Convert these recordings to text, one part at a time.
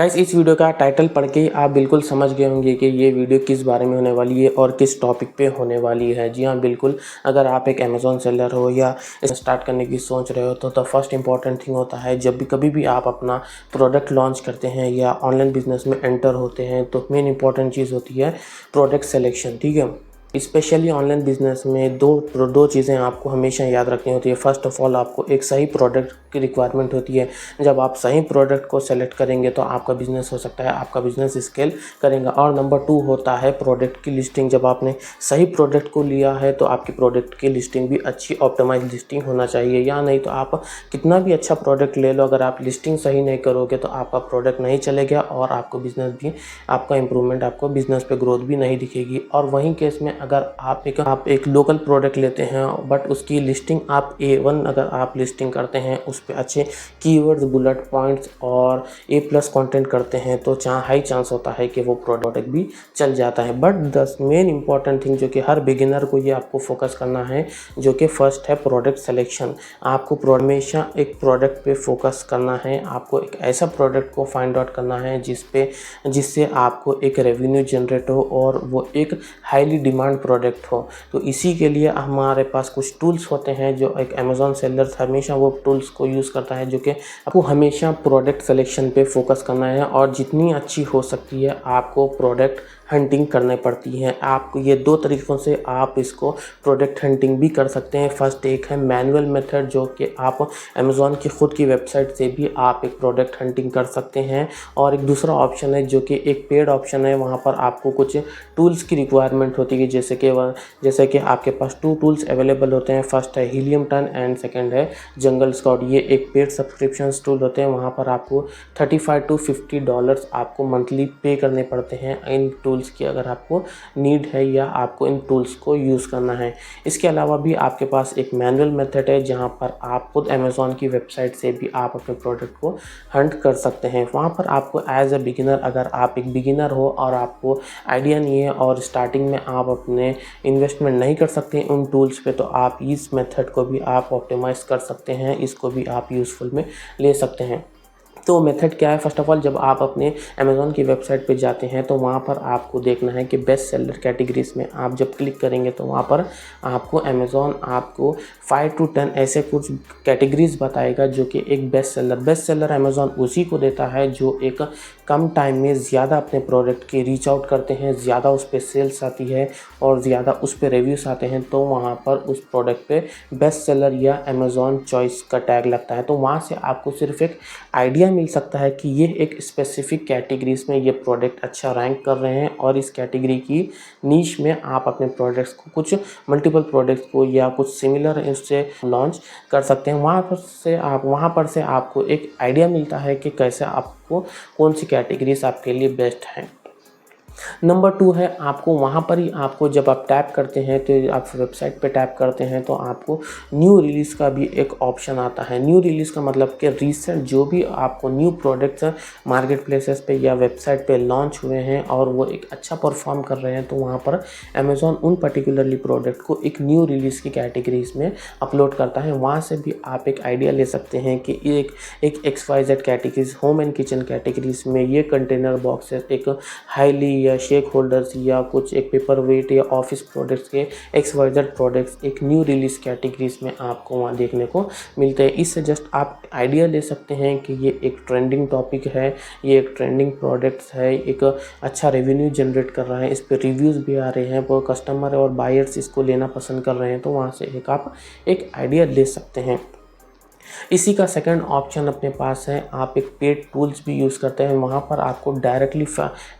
Guys इस video का title पढ़ के आप बिल्कुल समझ गए होंगे कि ये वीडियो किस बारे में होने वाली है और किस टॉपिक पे होने वाली है। जी हाँ, बिल्कुल। अगर आप एक अमेज़ॉन सेलर हो या स्टार्ट करने की सोच रहे हो तो द फर्स्ट इंपॉर्टेंट थिंग होता है, जब भी कभी भी आप अपना प्रोडक्ट लॉन्च करते हैं या ऑनलाइन बिजनेस में एंटर होते हैं तो मेन इंपॉर्टेंट चीज़ होती है प्रोडक्ट सिलेक्शन। ठीक है, स्पेशली ऑनलाइन बिजनेस में दो चीज़ें आपको हमेशा याद रखनी होती है। फर्स्ट ऑफ ऑल, आपको एक सही प्रोडक्ट की रिक्वायरमेंट होती है। जब आप सही प्रोडक्ट को सेलेक्ट करेंगे तो आपका बिजनेस हो सकता है, आपका बिजनेस स्केल करेगा। और नंबर 2 होता है प्रोडक्ट की लिस्टिंग। जब आपने सही प्रोडक्ट को लिया है तो आपकी प्रोडक्ट की लिस्टिंग भी अच्छी ऑप्टिमाइज लिस्टिंग होना चाहिए, या नहीं तो आप कितना भी अच्छा प्रोडक्ट ले लो, अगर आप लिस्टिंग सही नहीं करोगे तो आपका प्रोडक्ट नहीं चलेगा और आपको बिजनेस भी, आपका इंप्रूवमेंट, आपको बिजनेस पे ग्रोथ भी नहीं दिखेगी। और वहीं केस में अगर आप एक लोकल प्रोडक्ट लेते हैं बट उसकी लिस्टिंग आप A1 अगर आप लिस्टिंग करते हैं, उस पर अच्छे कीवर्ड्स, बुलेट पॉइंट्स और A+ कंटेंट करते हैं तो हाई चांस होता है कि वो प्रोडक्ट भी चल जाता है। But the main important thing जो कि हर बिगिनर को ये आपको फोकस करना है, जो कि फर्स्ट है प्रोडक्ट सिलेक्शन। आपको हमेशा एक प्रोडक्ट पे फोकस करना है। आपको एक ऐसा प्रोडक्ट को फाइंड आउट करना है जिससे आपको एक रेवेन्यू जनरेट हो और वो एक हाईली डिमांड प्रोडक्ट हो। तो इसी के लिए हमारे पास कुछ टूल्स होते हैं जो एक अमेज़ॉन सेलर हमेशा वो टूल्स को यूज़ करता है, जो कि आपको हमेशा प्रोडक्ट सिलेक्शन पे फोकस करना है। और जितनी अच्छी हो सकती है आपको प्रोडक्ट हंटिंग करनी पड़ती है। आपको ये 2 तरीक़ों से आप इसको प्रोडक्ट हंटिंग भी कर सकते हैं। फर्स्ट एक है मैनुअल मेथड, जो कि आप अमेज़ॉन की खुद की वेबसाइट से भी आप एक प्रोडक्ट हंटिंग कर सकते हैं। और एक दूसरा ऑप्शन है जो कि एक पेड ऑप्शन है, वहाँ पर आपको कुछ टूल्स की रिक्वायरमेंट होती है, जैसे कि आपके पास 2 टूल्स अवेलेबल होते हैं। फर्स्ट है हीलियम टन एंड सेकंड है जंगल स्काउट। ये एक पेड सब्सक्रिप्शन टूल होते हैं, वहाँ पर आपको $35 to $50 आपको मंथली पे करने पड़ते हैं इन टूल्स की, अगर आपको नीड है या आपको इन टूल्स को यूज़ करना है। इसके अलावा भी आपके पास एक मैनुअल मेथड है, जहाँ पर आप खुद अमेज़ॉन की वेबसाइट से भी आप अपने प्रोडक्ट को हंट कर सकते हैं। वहाँ पर आपको एज अ बिगिनर, अगर आप एक बिगिनर हो और आपको आइडिया नहीं है और स्टार्टिंग में आप अपने इन्वेस्टमेंट नहीं कर सकते उन टूल्स पे, तो आप इस मेथड को भी आप ऑप्टिमाइज कर सकते हैं, इसको भी आप यूज़फुल में ले सकते हैं। तो मेथड क्या है? फर्स्ट ऑफ ऑल, जब आप अपने अमेज़ॉन की वेबसाइट पे जाते हैं तो वहाँ पर आपको देखना है कि बेस्ट सेलर कैटेगरीज में आप जब क्लिक करेंगे तो वहाँ पर आपको अमेज़ॉन आपको 5 to 10 ऐसे कुछ कैटेगरीज बताएगा जो कि एक बेस्ट सेलर अमेज़ॉन उसी को देता है जो एक कम टाइम में ज़्यादा अपने प्रोडक्ट के रीच आउट करते हैं, ज़्यादा उस पर सेल्स आती है और ज़्यादा उस पर रिव्यूज़ आते हैं, तो वहाँ पर उस प्रोडक्ट पे बेस्ट सेलर या अमेज़ॉन चॉइस का टैग लगता है। तो वहाँ से आपको सिर्फ एक आइडिया मिल सकता है कि ये एक स्पेसिफिक कैटेगरीज में ये प्रोडक्ट अच्छा रैंक कर रहे हैं और इस कैटेगरी की नीश में आप अपने प्रोडक्ट्स को, कुछ मल्टीपल प्रोडक्ट्स को या कुछ सिमिलर इससे लॉन्च कर सकते हैं। वहाँ पर से आपको एक आइडिया मिलता है कि कैसे आपको कौन सी कैटेगरीज आपके लिए बेस्ट हैं। नंबर 2 है, आपको वहाँ पर ही आपको जब आप टैप करते हैं तो आप वेबसाइट पे टैप करते हैं तो आपको न्यू रिलीज़ का भी एक ऑप्शन आता है। न्यू रिलीज़ का मतलब कि रिसेंट जो भी आपको न्यू प्रोडक्ट्स मार्केट प्लेसेस पे या वेबसाइट पे लॉन्च हुए हैं और वो एक अच्छा परफॉर्म कर रहे हैं, तो वहाँ पर अमेज़ॉन उन पर्टिकुलरली प्रोडक्ट को एक न्यू रिलीज़ की कैटेगरीज में अपलोड करता है। वहाँ से भी आप एक आइडिया ले सकते हैं कि एक XYZ categories, home and kitchen categories में ये कंटेनर बॉक्सेस एक हाईली या शेक होल्डर्स या कुछ एक पेपर वेट या ऑफिस प्रोडक्ट्स के XYZ प्रोडक्ट्स एक न्यू रिलीज कैटेगरीज में आपको वहाँ देखने को मिलते हैं। इससे जस्ट आप आइडिया ले सकते हैं कि ये एक ट्रेंडिंग टॉपिक है, ये एक ट्रेंडिंग प्रोडक्ट्स है, एक अच्छा रेवेन्यू जनरेट कर रहा है, इस पर रिव्यूज़ भी आ रहे हैं, वो कस्टमर और बायर्स इसको लेना पसंद कर रहे हैं, तो वहाँ से आप एक आइडिया ले सकते हैं। इसी का सेकंड ऑप्शन अपने पास है, आप एक पेड टूल्स भी यूज़ करते हैं। वहाँ पर आपको डायरेक्टली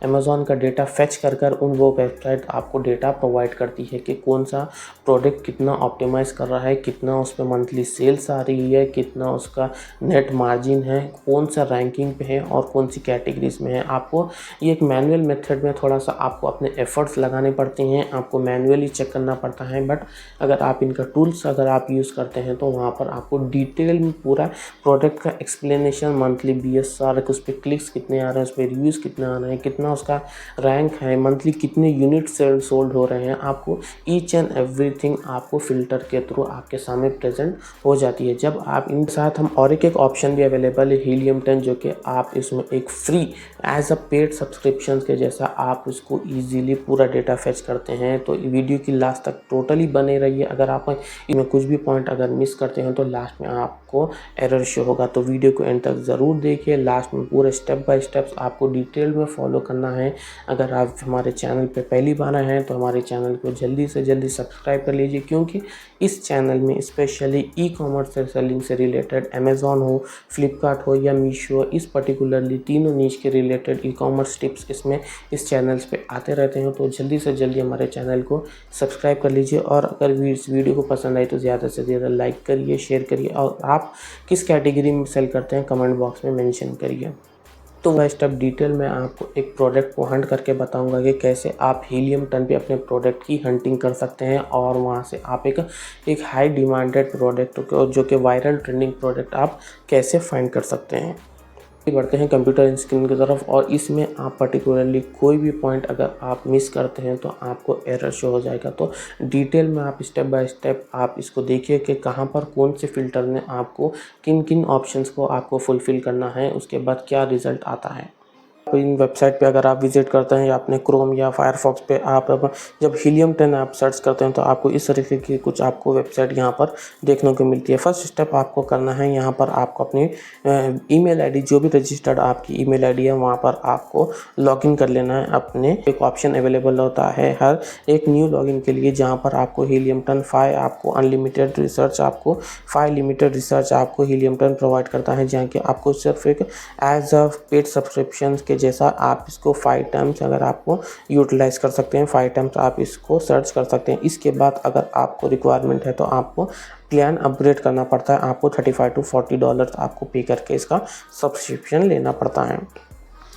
अमेज़ॉन का डेटा फेच कर वो वेबसाइट आपको डेटा प्रोवाइड करती है कि कौन सा प्रोडक्ट कितना ऑप्टिमाइज़ कर रहा है, कितना उस पर मंथली सेल्स आ रही है, कितना उसका नेट मार्जिन है, कौन सा रैंकिंग पे है और कौन सी कैटेगरीज में है। आपको ये एक मैनुअल मेथड में थोड़ा सा आपको अपने एफर्ट्स लगाने पड़ते हैं, आपको मैनुअली चेक करना पड़ता है। बट अगर आप इनका टूल्स अगर आप यूज़ करते हैं तो वहाँ पर आपको डिटेल डिटेल में पूरा प्रोडक्ट का एक्सप्लेनेशन, मंथली BSR, उस पर क्लिक्स कितने आ रहे हैं, उस पर रिव्यूज़ कितने आ रहे हैं, कितना उसका रैंक है, मंथली कितने यूनिट सोल्ड हो रहे हैं, आपको ईच एंड एवरीथिंग आपको फ़िल्टर के थ्रू आपके सामने प्रेजेंट हो जाती है। जब आप इन साथ हम और एक ऑप्शन भी अवेलेबल है हीलियम 10, जो कि आप इसमें एक free as a paid subscription के जैसा आप उसको ईजिली पूरा डेटा फेच करते हैं। तो वीडियो की लास्ट तक टोटली बने रहिए। अगर आप इसमें कुछ भी पॉइंट अगर मिस करते हैं तो लास्ट में आपको एरर शो होगा, तो वीडियो को एंड तक ज़रूर देखिए। लास्ट में पूरे स्टेप बाय स्टेप्स आपको डिटेल में फॉलो करना है। अगर आप हमारे चैनल पे पहली बार आए हैं तो हमारे चैनल को जल्दी से जल्दी सब्सक्राइब कर लीजिए, क्योंकि इस चैनल में स्पेशली ई-कॉमर्स से सेलिंग से रिलेटेड, अमेज़ॉन हो, फ्लिपकार्ट हो या मीशो, इस पर्टिकुलरली तीनों नीच के रिलेटेड ई-कॉमर्स टिप्स इसमें इस चैनल्स पे आते रहते हैं। तो जल्दी से जल्दी हमारे चैनल को सब्सक्राइब कर लीजिए, और अगर इस वीडियो को पसंद आई तो ज़्यादा से ज़्यादा लाइक करिए, शेयर करिए, और आप किस कैटेगरी में सेल करते हैं कमेंट बॉक्स में मेंशन करिए। तो मैं स्टेप डिटेल में आपको एक प्रोडक्ट को हंट करके बताऊंगा कि कैसे आप हीलियम 10 पे अपने प्रोडक्ट की हंटिंग कर सकते हैं, और वहां से आप एक हाई डिमांडेड प्रोडक्ट को, जो कि वायरल ट्रेंडिंग प्रोडक्ट, आप कैसे फाइंड कर सकते हैं। बढ़ते हैं कंप्यूटर स्क्रीन की तरफ, और इसमें आप पर्टिकुलरली कोई भी पॉइंट अगर आप मिस करते हैं तो आपको एरर शो हो जाएगा। तो डिटेल में आप स्टेप बाय स्टेप आप इसको देखिए कि कहाँ पर कौन से फ़िल्टर ने आपको किन किन ऑप्शंस को आपको फुलफ़िल करना है, उसके बाद क्या रिज़ल्ट आता है। इन वेबसाइट पे अगर आप विज़िट करते हैं या अपने क्रोम या फायरफॉक्स पे आप जब हीलियम 10 आप सर्च करते हैं तो आपको इस तरीके की कुछ आपको वेबसाइट यहाँ पर देखने को मिलती है। फर्स्ट स्टेप आपको करना है, यहाँ पर आपको अपनी ईमेल आईडी, जो भी रजिस्टर्ड आपकी ईमेल आईडी है, वहाँ पर आपको लॉगिन कर लेना है। अपने एक ऑप्शन अवेलेबल होता है हर एक न्यू लॉगिन के लिए, जहाँ पर आपको हीलियम 10 5 आपको अनलिमिटेड रिसर्च, आपको 5 लिमिटेड रिसर्च आपको हीलियम 10 प्रोवाइड करता है, जहाँ कि आपको सिर्फ एक एज अ पेड सब्सक्रिप्शन के जैसा आप इसको 5 टाइम्स अगर आपको यूटिलाइज़ कर सकते हैं, 5 टाइम्स आप इसको सर्च कर सकते हैं। इसके बाद अगर आपको रिक्वायरमेंट है तो आपको प्लान अपग्रेड करना पड़ता है, आपको $35 to $40 आपको पे करके इसका सब्सक्रिप्शन लेना पड़ता है।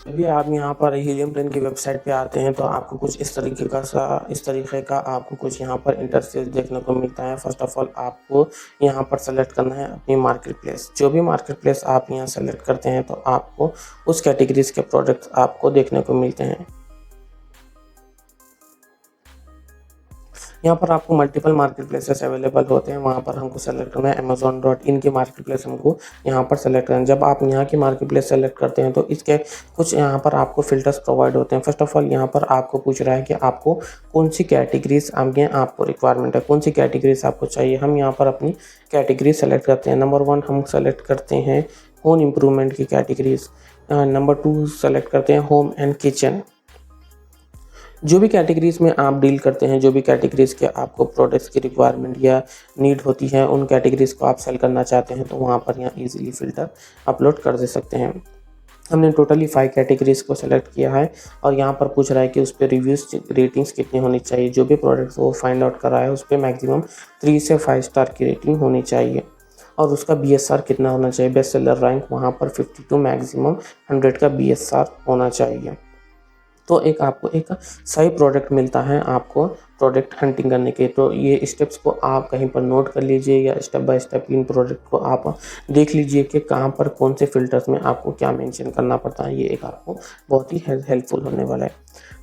अभी आप यहाँ पर हीलियम 10 की वेबसाइट पे आते हैं तो आपको कुछ इस तरीके का आपको कुछ यहाँ पर इंटरफेस देखने को मिलता है। फर्स्ट ऑफ ऑल आपको यहाँ पर सेलेक्ट करना है अपनी मार्केट प्लेस। जो भी मार्केट प्लेस आप यहाँ सेलेक्ट करते हैं तो आपको उस कैटेगरीज के प्रोडक्ट्स आपको देखने को मिलते हैं। यहाँ पर आपको मल्टीपल मार्केट प्लेसेस अवेलेबल होते हैं, वहाँ पर हमको सेलेक्ट करना है amazon.in की मार्केट प्लेस हमको यहाँ पर सेलेक्ट करना है। जब आप यहाँ की मार्केट प्लेस सेलेक्ट करते हैं तो इसके कुछ यहाँ पर आपको फ़िल्टर्स प्रोवाइड होते हैं। फर्स्ट ऑफ ऑल यहाँ पर आपको पूछ रहा है कि आपको कौन सी कैटेगरीज आगे आपको रिक्वायरमेंट है, कौन सी कैटेगरीज आपको चाहिए। हम यहाँ पर अपनी कैटेगरी सेलेक्ट करते हैं। नंबर 1 हम सेलेक्ट करते हैं होम इम्प्रूवमेंट की कैटेगरीज। नंबर 2 सेलेक्ट करते हैं होम एंड किचन। जो भी कैटेगरीज़ में आप डील करते हैं, जो भी कैटेगरीज़ के आपको प्रोडक्ट्स की रिक्वायरमेंट या नीड होती है, उन कैटेगरीज़ को आप सेल करना चाहते हैं तो वहाँ पर यहाँ इजीली फ़िल्टर अपलोड कर दे सकते हैं। हमने टोटली 5 कैटेगरीज़ को सेलेक्ट किया है, और यहाँ पर पूछ रहा है कि उस पर रिव्यूज़ रेटिंग्स कितनी होनी चाहिए। जो भी प्रोडक्ट्स वो फाइंड आउट कर रहा है उस पर मैक्सिमम 3 से 5 स्टार की रेटिंग होनी चाहिए, और उसका BSR कितना होना चाहिए। बेस्ट सेलर रैंक वहाँ पर 52 मैक्सिमम 100 का BSR होना चाहिए। तो एक आपको एक सही प्रोडक्ट मिलता है आपको प्रोडक्ट हंटिंग करने के। तो ये स्टेप्स को आप कहीं पर नोट कर लीजिए, या step by step in product को आप देख लीजिए कि कहाँ पर कौन से फ़िल्टर्स में आपको क्या मेंशन करना पड़ता है। ये एक आपको बहुत ही हेल्पफुल होने वाला है।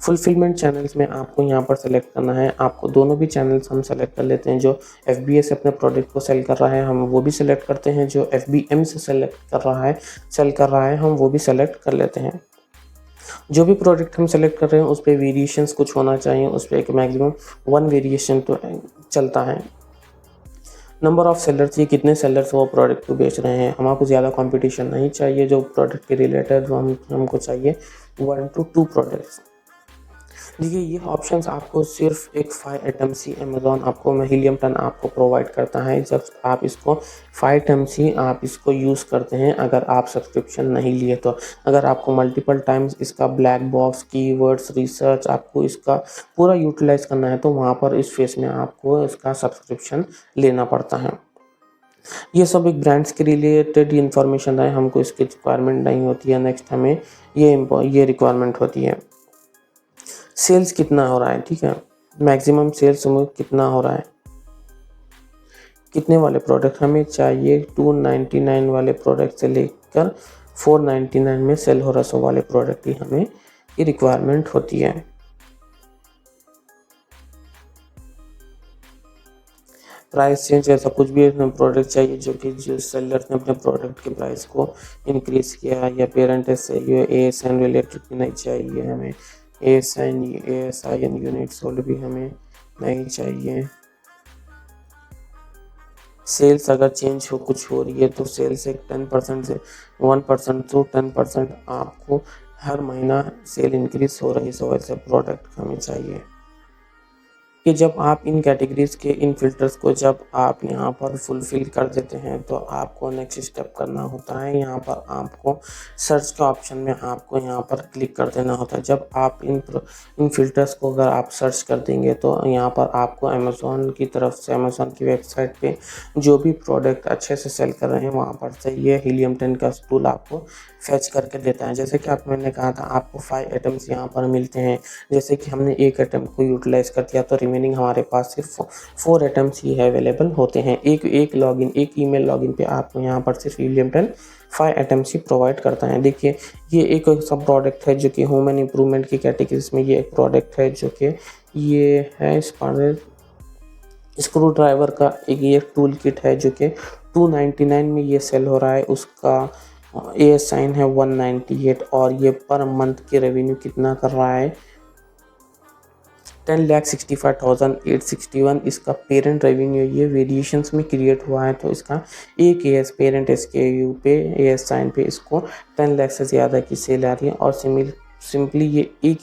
फुलफिलमेंट चैनल्स में आपको यहाँ पर सेलेक्ट करना है। आपको दोनों भी चैनल्स हम सेलेक्ट कर लेते हैं। जो FBA से अपने प्रोडक्ट को सेल कर रहा है हम वो भी सेलेक्ट करते हैं, जो FBM से सेल कर रहा है हम वो भी सेलेक्ट कर लेते हैं। जो भी प्रोडक्ट हम सेलेक्ट कर रहे हैं उस पर वेरिएशंस कुछ होना चाहिए, उस पर एक मैक्सिमम 1 वेरिएशन तो चलता है। नंबर ऑफ़ सेलर्स, ये कितने सेलर्स वो प्रोडक्ट को बेच रहे हैं। हमको ज़्यादा कंपटीशन नहीं चाहिए। जो प्रोडक्ट के रिलेटेड हमको चाहिए 1 to 2 प्रोडक्ट्स। देखिए ये ऑप्शंस आपको सिर्फ एक 5 आइटम्स ही अमेज़ॉन आपको हीलियम 10 आपको प्रोवाइड करता है। जब आप इसको 5 आइटम्स ही आप इसको यूज़ करते हैं, अगर आप सब्सक्रिप्शन नहीं लिए तो। अगर आपको मल्टीपल टाइम्स इसका ब्लैक बॉक्स कीवर्ड्स रिसर्च आपको इसका पूरा यूटिलाइज़ करना है तो वहाँ पर इस फेस में आपको इसका सब्सक्रिप्शन लेना पड़ता है। ये सब एक ब्रांड्स के रिलेटेड इन्फॉर्मेशन है, हमको इसकी रिक्वायरमेंट नहीं होती है। नेक्स्ट हमें ये रिक्वायरमेंट होती है सेल्स कितना हो रहा है, ठीक है, मैक्सिमम सेल्स में कितना हो रहा है, कितने वाले प्रोडक्ट हमें चाहिए, 299 वाले प्रोडक्ट से लेकर 499 में सेल हो रहा 100 वाले प्रोडक्ट की हमें ये रिक्वायरमेंट होती है। प्राइस चेंज ऐसा कुछ भी प्रोडक्ट चाहिए जो सेलर ने अपने प्रोडक्ट के प्राइस को इंक्रीज किया, या पेरेंट से ये ASN रिलेटेड भी नहीं चाहिए हमें, ASIN यूनिट सोल्ड भी हमें नहीं चाहिए। सेल्स अगर चेंज हो कुछ हो रही है तो सेल्स एक 10% से 1% to 10% आपको हर महीना सेल इंक्रीज हो रही है, सो ऐसे प्रोडक्ट हमें चाहिए कि जब आप इन कैटेगरीज के इन फिल्टर्स को जब आप यहाँ पर फुलफिल कर देते हैं तो आपको नेक्स्ट स्टेप करना होता है। यहाँ पर आपको सर्च के ऑप्शन में आपको यहाँ पर क्लिक कर देना होता है। जब आप इन फिल्टर्स को अगर आप सर्च कर देंगे तो यहाँ पर आपको अमेज़ॉन की तरफ से, अमेज़ॉन की वेबसाइट पे जो भी प्रोडक्ट अच्छे से सेल कर रहे हैं वहाँ पर से ये हीलियम 10 का टूल आपको फैच करके देता है। जैसे कि मैंने कहा था आपको 5 आइटम्स यहाँ पर मिलते हैं। जैसे कि हमने एक आइटम को यूटिलाइज़ कर दिया तो रिमेनिंग हमारे पास सिर्फ 4 आइटम्स ही अवेलेबल होते हैं। एक ईमेल लॉगिन पे आपको यहाँ पर सिर्फ हीलियम 10 5 आइटम्स ही प्रोवाइड करता है। देखिए ये एक सब प्रोडक्ट है जो कि होम एंड इम्प्रूवमेंट की कैटेगरीज में ये एक प्रोडक्ट है जो कि ये है स्क्रू ड्राइवर का ये टूल किट है जो कि 299 में ये सेल हो रहा है। उसका ASIN है 198 और ये पर मंथ के रेवेन्यू कितना कर रहा है 10,65,861 इसका पेरेंट रेवेन्यू ये वेरिएशंस में क्रिएट हुआ है। तो इसका एक पेरेंट SKU पे ASIN पे इसको 10 लाख से ज़्यादा की सेल आ रही है और सिंपली ये एक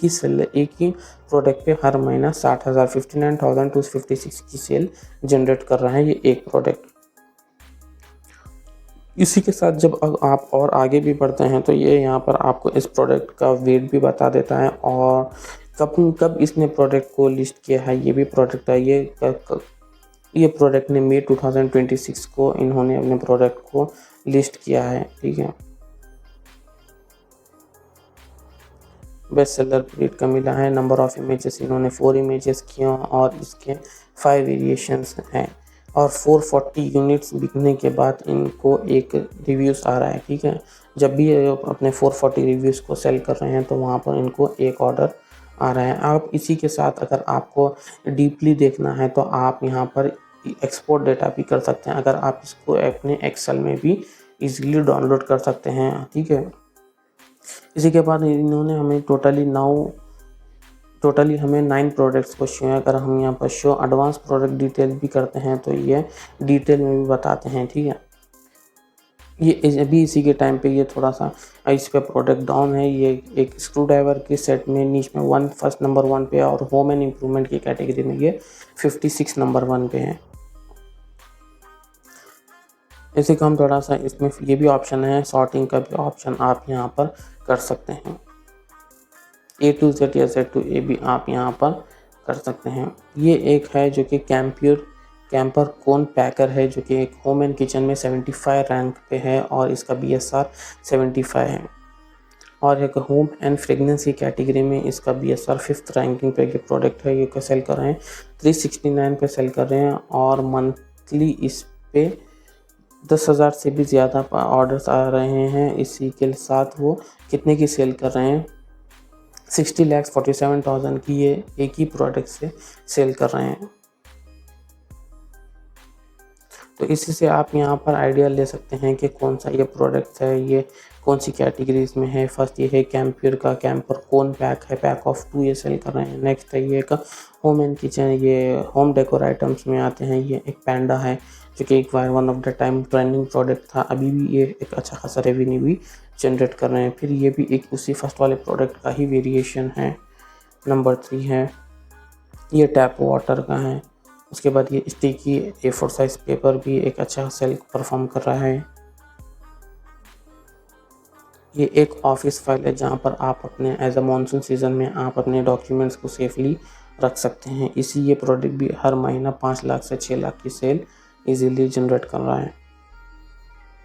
ही प्रोडक्ट पे हर महीना 60,000 59,256 की सेल जनरेट कर रहा है ये एक प्रोडक्ट। इसी के साथ जब आप और आगे भी बढ़ते हैं तो ये यहाँ पर आपको इस प्रोडक्ट का वेट भी बता देता है और कब इसने प्रोडक्ट को लिस्ट किया है। ये भी प्रोडक्ट है ये प्रोडक्ट ने मई 2026 को इन्होंने अपने प्रोडक्ट को लिस्ट किया है। ठीक है, बेस्ट सेलर रेट का मिला है। नंबर ऑफ इमेजेस इन्होंने 4 इमेजेस किए और इसके 5 वेरिएशंस हैं और 440 यूनिट्स बिकने के बाद इनको एक रिव्यूज़ आ रहा है। ठीक है, जब भी अपने 440 रिव्यूज़ को सेल कर रहे हैं तो वहाँ पर इनको एक ऑर्डर आ रहा है। आप इसी के साथ अगर आपको डीपली देखना है तो आप यहाँ पर एक्सपोर्ट डेटा भी कर सकते हैं। अगर आप इसको अपने एक्सेल में भी इजीली डाउनलोड कर सकते हैं। ठीक है, इसी के बाद इन्होंने हमें टोटली हमें 9 प्रोडक्ट्स को शो है। अगर हम यहाँ पर शो एडवांस प्रोडक्ट डिटेल भी करते हैं तो ये डिटेल में भी बताते हैं। ठीक है, ये अभी इसी के टाइम पे ये थोड़ा सा इस पे प्रोडक्ट डाउन है। ये एक स्क्रू ड्राइवर के सेट में नीच में फर्स्ट नंबर 1 पे और होम एंड इम्प्रूवमेंट की कैटेगरी में ये 56 नंबर 1 पे है। इसी का हम थोड़ा सा इसमें ये भी ऑप्शन है, सॉर्टिंग का भी ऑप्शन आप यहाँ पर कर सकते हैं। A to Z या Z to A भी आप यहाँ पर कर सकते हैं। ये एक है जो कि कैंपर कोन पैकर है जो कि एक होम एंड किचन में 75 रैंक पे है और इसका BSR 75 है। और एक होम एंड फ्रेगनेंस की कैटेगरी में इसका BSR 5th रैंकिंग पे ये प्रोडक्ट है। ये सेल कर रहे हैं 369 पे सेल कर रहे हैं और मंथली इस पे 10,000 से भी ज़्यादा ऑर्डर्स आ रहे हैं। इसी के साथ वो कितने की सेल कर रहे हैं 60,47,000 की ये एक ही प्रोडक्ट से सेल कर रहे हैं। तो इसी से आप यहाँ पर आइडिया ले सकते हैं कि कौन सा ये प्रोडक्ट है, ये कौन सी कैटेगरीज में है। फर्स्ट ये है कैंपर कोन पैक है, पैक ऑफ 2 ये सेल कर रहे हैं। नेक्स्ट है ये एक होम एंड किचन, ये होम डेकोर आइटम्स में आते हैं। ये एक पैंडा है जो कि एक one of the time trending product था, अभी भी ये एक अच्छा खासा रेवेन्यू भी जनरेट कर रहे हैं। फिर ये भी एक उसी फर्स्ट वाले प्रोडक्ट का ही वेरिएशन है। नंबर 3 है ये टैप वाटर का है। उसके बाद ये स्टिकी A4 साइज पेपर भी एक अच्छा सेल परफॉर्म कर रहा है। ये एक ऑफिस फाइल है जहाँ पर आप अपने एज अ मानसून सीज़न में आप अपने डॉक्यूमेंट्स को सेफली रख सकते हैं। इसी ये प्रोडक्ट भी हर महीना 5 लाख से 6 लाख की सेल इजीली जनरेट कर रहा है।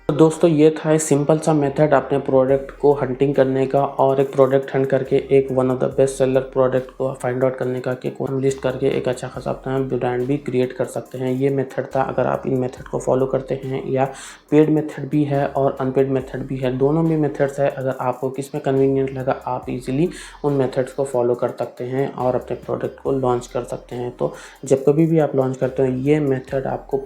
तो दोस्तों ये था एक सिंपल सा मेथड अपने प्रोडक्ट को हंटिंग करने का और एक प्रोडक्ट हंट करके एक one of the best seller product को फाइंड आउट करने का कि हम लिस्ट करके एक अच्छा खासा अपना ब्रांड भी क्रिएट कर सकते हैं। ये मेथड था। अगर आप इन मेथड को फॉलो करते हैं, या पेड मेथड भी है और अनपेड मेथड भी है, दोनों भी मेथड्स है। अगर आपको किस में कन्वीनियंट लगा आप इजीली उन मेथड्स को फॉलो कर सकते हैं और अपने प्रोडक्ट को लॉन्च कर सकते हैं। तो जब कभी भी आप लॉन्च करते हो ये मेथड आपको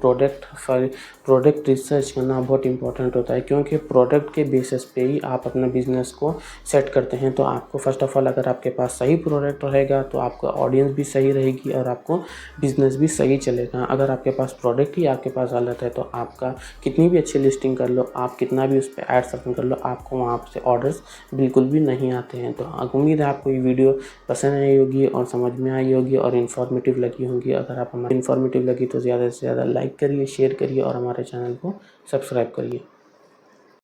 प्रोडक्ट रिसर्च करना बहुत इंपॉर्टेंट होता है, क्योंकि प्रोडक्ट के बेसिस पे ही आप अपना बिजनेस को सेट करते हैं। तो आपको फर्स्ट ऑफ ऑल अगर आपके पास सही प्रोडक्ट रहेगा तो आपका ऑडियंस भी सही रहेगी और आपको बिजनेस भी सही चलेगा। अगर आपके पास प्रोडक्ट ही आपके पास गलत है तो आपका कितनी भी अच्छी लिस्टिंग कर लो, आप कितना भी उस पर एड सर्फिंग कर लो, आपको वहाँ से ऑर्डर्स बिल्कुल भी नहीं आते हैं। तो उम्मीद है आपको ये वीडियो पसंद आई होगी और समझ में आई होगी और इन्फॉर्मेटिव लगी होगी। अगर आप हमारी इन्फॉर्मेटिव लगी तो ज़्यादा से ज़्यादा लाइक करिए, शेयर करिए और हमारे चैनल को सब्सक्राइब करिए।